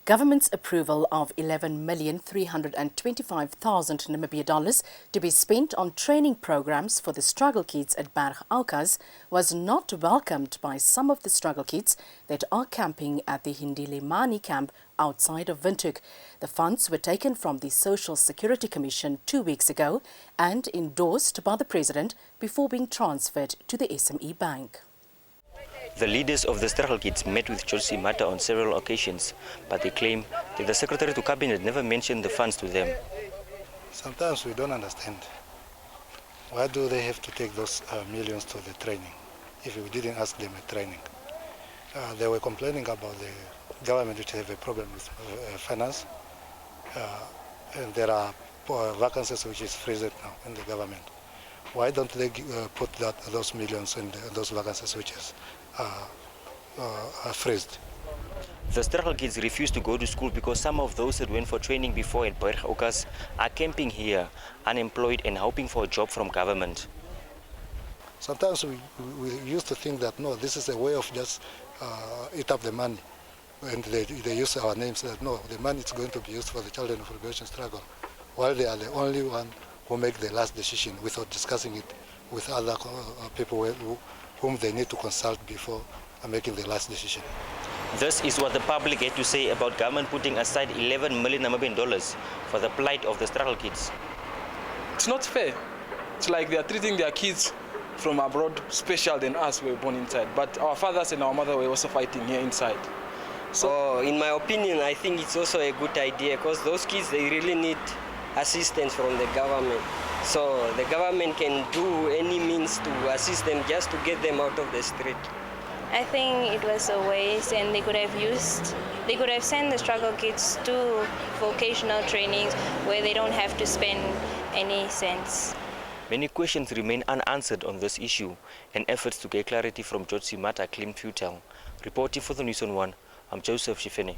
Government's approval of 11,325,000 Namibia dollars to be spent on training programs for the struggle kids at Berg Aukas was not welcomed by some of the struggle kids that are camping at the Ndilimani camp outside of Windhoek. The funds were taken from the Social Security Commission 2 weeks ago and endorsed by the President before being transferred to the SME Bank. The leaders of the struggle kids met with George Mata on several occasions, but they claim that the Secretary to Cabinet never mentioned the funds to them. Sometimes we don't understand. Why do they have to take those millions to the training if we didn't ask them at training? They were complaining about the government which have a problem with finance, and there are vacancies which is freezed now in the government. Why don't they put those millions in those vacancies which is freezed? The struggle kids refuse to go to school because some of those that went for training before at Berg Aukas are camping here, unemployed and hoping for a job from government. Sometimes we used to think that, no, this is a way of just eat up the money. And they use our names that, no, the money is going to be used for the children of liberation struggle, while they are the only one who make the last decision without discussing it with other people whom they need to consult before making the last decision. This is what the public had to say about government putting aside 11 million Namibian dollars for the plight of the struggle kids. It's not fair. It's like they are treating their kids from abroad special than us who were born inside. But our fathers and our mother were also fighting here inside. So in my opinion, I think it's also a good idea because those kids, they really need assistance from the government. So the government can do any means to assist them just to get them out of the street. I think it was a waste, and they could have sent the struggle kids to vocational trainings where they don't have to spend any cents. Many questions remain unanswered on this issue, and efforts to get clarity from George Mata claimed futile. Reporting for the News on One, I'm Sheefeni.